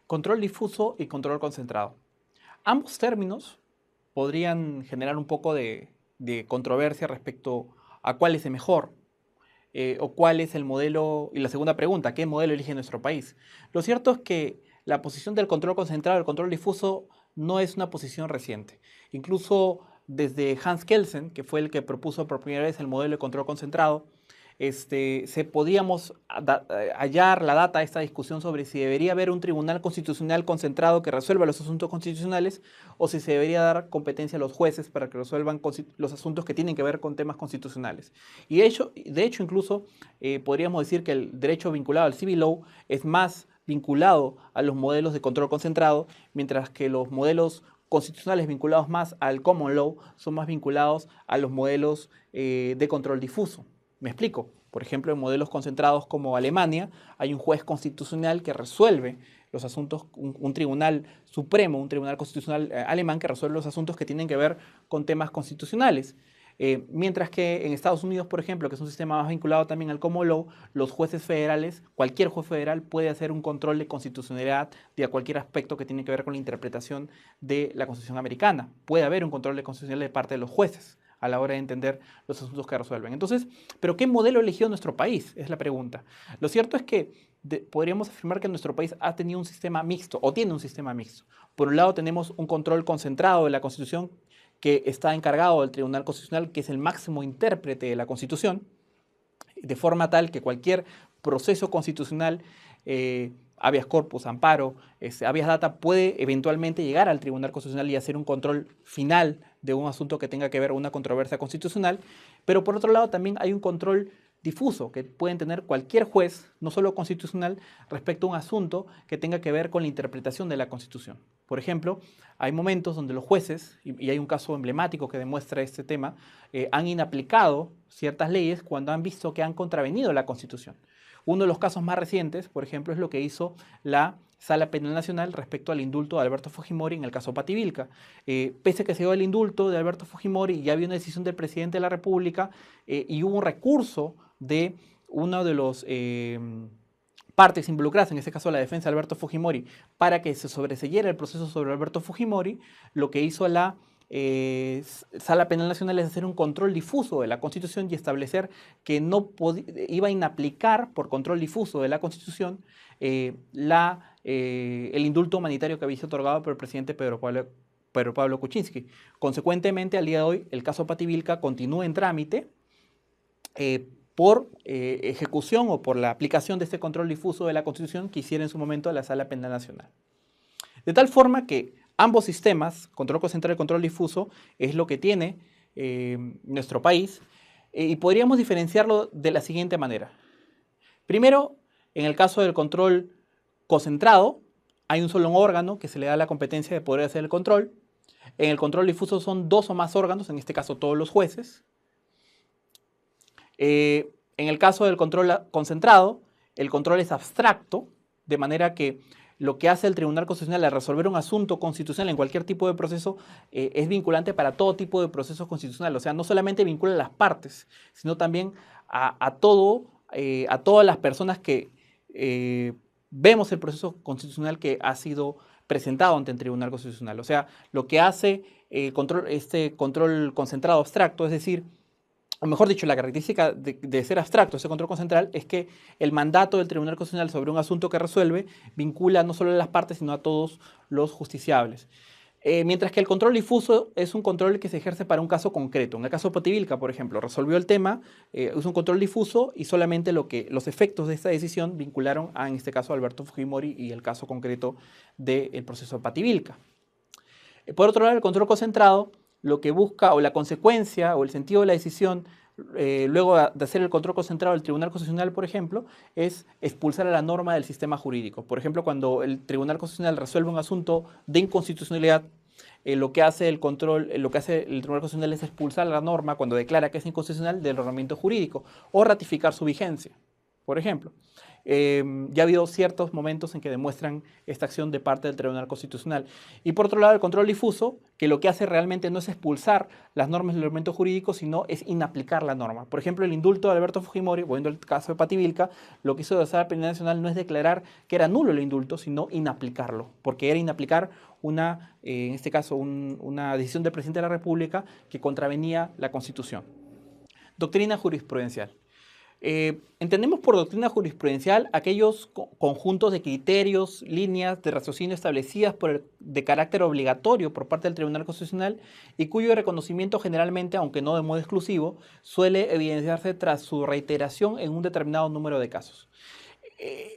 Control difuso y control concentrado. Ambos términos podrían generar un poco de controversia respecto a cuál es el mejor, o cuál es el modelo. Y la segunda pregunta, ¿qué modelo elige nuestro país? Lo cierto es que la posición del control concentrado y el control difuso no es una posición reciente. Incluso desde Hans Kelsen, que fue el que propuso por primera vez el modelo de control concentrado, se podíamos hallar la data de esta discusión sobre si debería haber un tribunal constitucional concentrado que resuelva los asuntos constitucionales o si se debería dar competencia a los jueces para que resuelvan los asuntos que tienen que ver con temas constitucionales. Y de hecho incluso podríamos decir que el derecho vinculado al civil law es más vinculado a los modelos de control concentrado, mientras que los modelos constitucionales vinculados más al common law son más vinculados a los modelos de control difuso. Me explico. Por ejemplo, en modelos concentrados como Alemania, hay un juez constitucional que resuelve los asuntos, un tribunal supremo, un tribunal constitucional alemán que resuelve los asuntos que tienen que ver con temas constitucionales. Mientras que en Estados Unidos, por ejemplo, que es un sistema más vinculado también al common law, los jueces federales, cualquier juez federal puede hacer un control de constitucionalidad de cualquier aspecto que tiene que ver con la interpretación de la Constitución americana. Puede haber un control de constitucionalidad de parte de los jueces a la hora de entender los asuntos que resuelven. Entonces, ¿pero qué modelo eligió nuestro país? Es la pregunta. Lo cierto es que podríamos afirmar que nuestro país ha tenido un sistema mixto, o tiene un sistema mixto. Por un lado tenemos un control concentrado de la Constitución que está encargado del Tribunal Constitucional, que es el máximo intérprete de la Constitución, de forma tal que cualquier proceso constitucional, habeas corpus, amparo, habeas data, puede eventualmente llegar al Tribunal Constitucional y hacer un control final de un asunto que tenga que ver con una controversia constitucional. Pero por otro lado también hay un control difuso que pueden tener cualquier juez, no solo constitucional, respecto a un asunto que tenga que ver con la interpretación de la Constitución. Por ejemplo, hay momentos donde los jueces, y hay un caso emblemático que demuestra este tema, han inaplicado ciertas leyes cuando han visto que han contravenido la Constitución. Uno de los casos más recientes, por ejemplo, es lo que hizo la Sala Penal Nacional respecto al indulto de Alberto Fujimori en el caso Pativilca. Pese a que se dio el indulto de Alberto Fujimori, ya había una decisión del presidente de la República y hubo un recurso de uno de los partes involucradas, en este caso la defensa de Alberto Fujimori, para que se sobreseyera el proceso sobre Alberto Fujimori. Lo que hizo la Sala Penal Nacional es hacer un control difuso de la Constitución y establecer que no iba a inaplicar por control difuso de la Constitución el indulto humanitario que había sido otorgado por el presidente Pedro Pablo Kuczynski. Consecuentemente, al día de hoy, el caso Pativilca continúa en trámite por ejecución o por la aplicación de este control difuso de la Constitución que hiciera en su momento la Sala Penal Nacional. De tal forma que ambos sistemas, control concentrado y control difuso, es lo que tiene nuestro país, y podríamos diferenciarlo de la siguiente manera. Primero, en el caso del control concentrado, hay un solo órgano que se le da la competencia de poder hacer el control. En el control difuso son dos o más órganos, en este caso todos los jueces. En el caso del control concentrado, el control es abstracto, de manera que lo que hace el Tribunal Constitucional al resolver un asunto constitucional en cualquier tipo de proceso es vinculante para todo tipo de procesos constitucionales. O sea, no solamente vincula a las partes, sino también a todas las personas que vemos el proceso constitucional que ha sido presentado ante el Tribunal Constitucional. O sea, lo que hace este control concentrado abstracto, es decir, o mejor dicho, la característica de ser abstracto, ese control concentrado, es que el mandato del Tribunal Constitucional sobre un asunto que resuelve vincula no solo a las partes, sino a todos los justiciables. Mientras que el control difuso es un control que se ejerce para un caso concreto. En el caso de Pativilca, por ejemplo, resolvió el tema, es un control difuso y solamente los efectos de esta decisión vincularon en este caso a Alberto Fujimori y el caso concreto del proceso de Pativilca. Por otro lado, el control concentrado lo que busca, o la consecuencia, o el sentido de la decisión, luego de hacer el control concentrado del Tribunal Constitucional, por ejemplo, es expulsar a la norma del sistema jurídico. Por ejemplo, cuando el Tribunal Constitucional resuelve un asunto de inconstitucionalidad, lo que hace el Tribunal Constitucional es expulsar la norma cuando declara que es inconstitucional del ordenamiento jurídico, o ratificar su vigencia. por ejemplo. Ya ha habido ciertos momentos en que demuestran esta acción de parte del Tribunal Constitucional. Y por otro lado, el control difuso, que lo que hace realmente no es expulsar las normas del ordenamiento jurídico, sino es inaplicar la norma. Por ejemplo, el indulto de Alberto Fujimori, volviendo al caso de Pativilca, lo que hizo la Sala Penal Nacional no es declarar que era nulo el indulto, sino inaplicarlo, porque era inaplicar en este caso, una decisión del presidente de la República que contravenía la Constitución. Doctrina jurisprudencial. Entendemos por doctrina jurisprudencial aquellos conjuntos de criterios, líneas de raciocinio establecidas de carácter obligatorio por parte del Tribunal Constitucional y cuyo reconocimiento generalmente, aunque no de modo exclusivo, suele evidenciarse tras su reiteración en un determinado número de casos.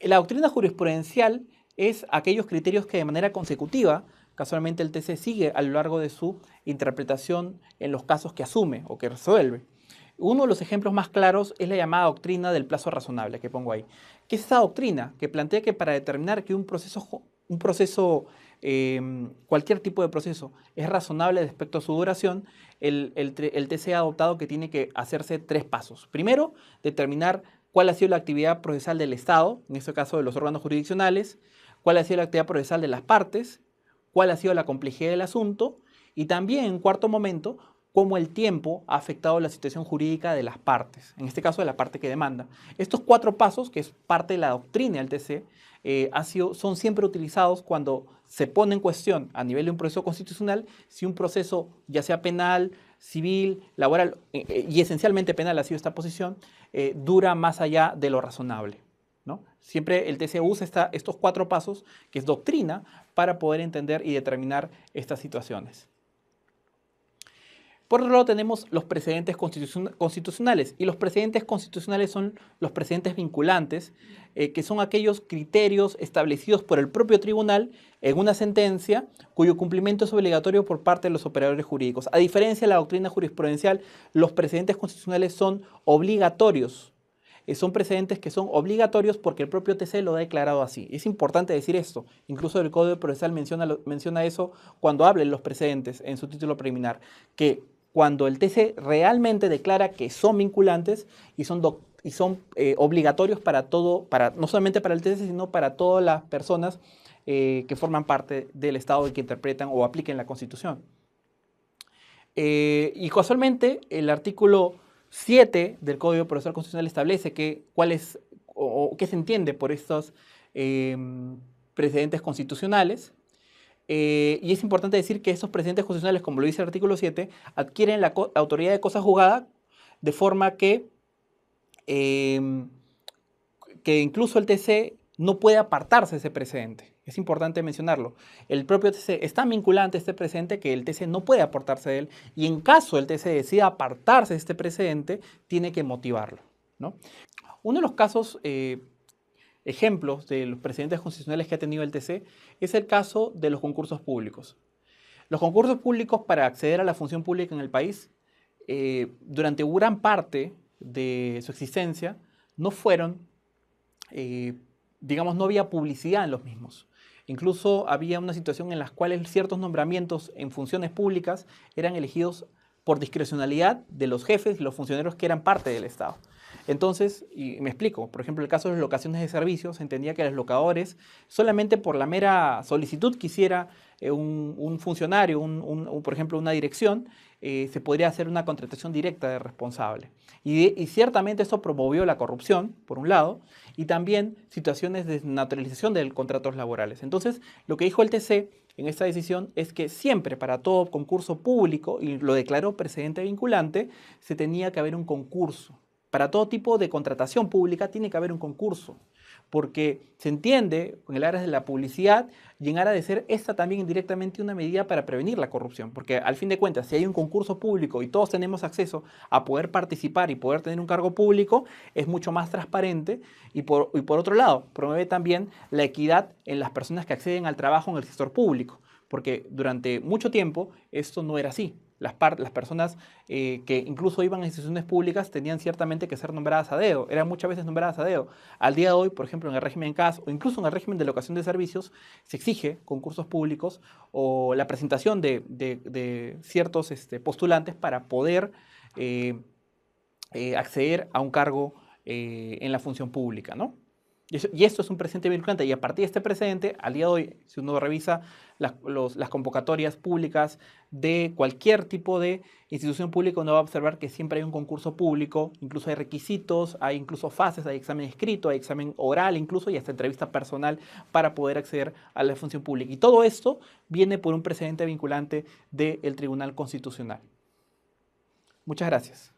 La doctrina jurisprudencial es aquellos criterios que de manera consecutiva, casualmente el TC sigue a lo largo de su interpretación en los casos que asume o que resuelve. Uno de los ejemplos más claros es la llamada doctrina del plazo razonable que pongo ahí. ¿Qué es esa doctrina? Que plantea que para determinar que cualquier tipo de proceso es razonable respecto a su duración, el TC ha adoptado que tiene que hacerse 3 pasos. Primero, determinar cuál ha sido la actividad procesal del Estado, en este caso de los órganos jurisdiccionales, cuál ha sido la actividad procesal de las partes, cuál ha sido la complejidad del asunto y también, en cuarto momento, cómo el tiempo ha afectado la situación jurídica de las partes, en este caso de la parte que demanda. Estos 4 pasos, que es parte de la doctrina del TC, son siempre utilizados cuando se pone en cuestión a nivel de un proceso constitucional si un proceso, ya sea penal, civil, laboral y esencialmente penal ha sido esta posición, dura más allá de lo razonable, ¿no? Siempre el TC usa estos 4 pasos, que es doctrina, para poder entender y determinar estas situaciones. Por otro lado tenemos los precedentes constitucionales, y los precedentes constitucionales son los precedentes vinculantes, que son aquellos criterios establecidos por el propio tribunal en una sentencia cuyo cumplimiento es obligatorio por parte de los operadores jurídicos. A diferencia de la doctrina jurisprudencial, los precedentes constitucionales son obligatorios. Son precedentes que son obligatorios porque el propio TC lo ha declarado así. Es importante decir esto. Incluso el Código Procesal menciona eso cuando habla de los precedentes en su título preliminar, que cuando el TC realmente declara que son vinculantes y son obligatorios no solamente para el TC, sino para todas las personas que forman parte del Estado y que interpretan o apliquen la Constitución. Y casualmente el artículo 7 del Código Procesal Constitucional establece qué se entiende por estos precedentes constitucionales. Y es importante decir que estos precedentes constitucionales, como lo dice el artículo 7, adquieren la autoridad de cosa juzgada de forma que incluso el TC no puede apartarse de ese precedente. Es importante mencionarlo. El propio TC es tan vinculante a este precedente que el TC no puede apartarse de él, y en caso el TC decida apartarse de este precedente, tiene que motivarlo, ¿no? Uno de los casos ejemplos de los precedentes constitucionales que ha tenido el TC es el caso de los concursos públicos. Los concursos públicos para acceder a la función pública en el país, durante gran parte de su existencia, no había publicidad en los mismos. Incluso había una situación en la cual ciertos nombramientos en funciones públicas eran elegidos por discrecionalidad de los jefes y los funcionarios que eran parte del Estado. Entonces, y me explico, por ejemplo, el caso de las locaciones de servicios, se entendía que los locadores, solamente por la mera solicitud que hiciera un funcionario, por ejemplo, una dirección, se podría hacer una contratación directa de responsable. Y ciertamente esto promovió la corrupción, por un lado, y también situaciones de desnaturalización de contratos laborales. Entonces, lo que dijo el TC en esta decisión es que siempre para todo concurso público, y lo declaró precedente vinculante, se tenía que haber un concurso. Para todo tipo de contratación pública tiene que haber un concurso, porque se entiende en el área de la publicidad y en área de ser esta también indirectamente una medida para prevenir la corrupción, porque al fin de cuentas, si hay un concurso público y todos tenemos acceso a poder participar y poder tener un cargo público, es mucho más transparente y por otro lado, promueve también la equidad en las personas que acceden al trabajo en el sector público, porque durante mucho tiempo esto no era así. Las personas que incluso iban a instituciones públicas tenían ciertamente que ser nombradas a dedo, eran muchas veces nombradas a dedo. Al día de hoy, por ejemplo, en el régimen CAS o incluso en el régimen de locación de servicios, se exige concursos públicos o la presentación de ciertos postulantes para poder acceder a un cargo en la función pública, ¿no? Y esto es un precedente vinculante. Y a partir de este precedente, al día de hoy, si uno revisa las convocatorias públicas de cualquier tipo de institución pública, uno va a observar que siempre hay un concurso público, incluso hay requisitos, hay incluso fases, hay examen escrito, hay examen oral incluso y hasta entrevista personal para poder acceder a la función pública. Y todo esto viene por un precedente vinculante del Tribunal Constitucional. Muchas gracias.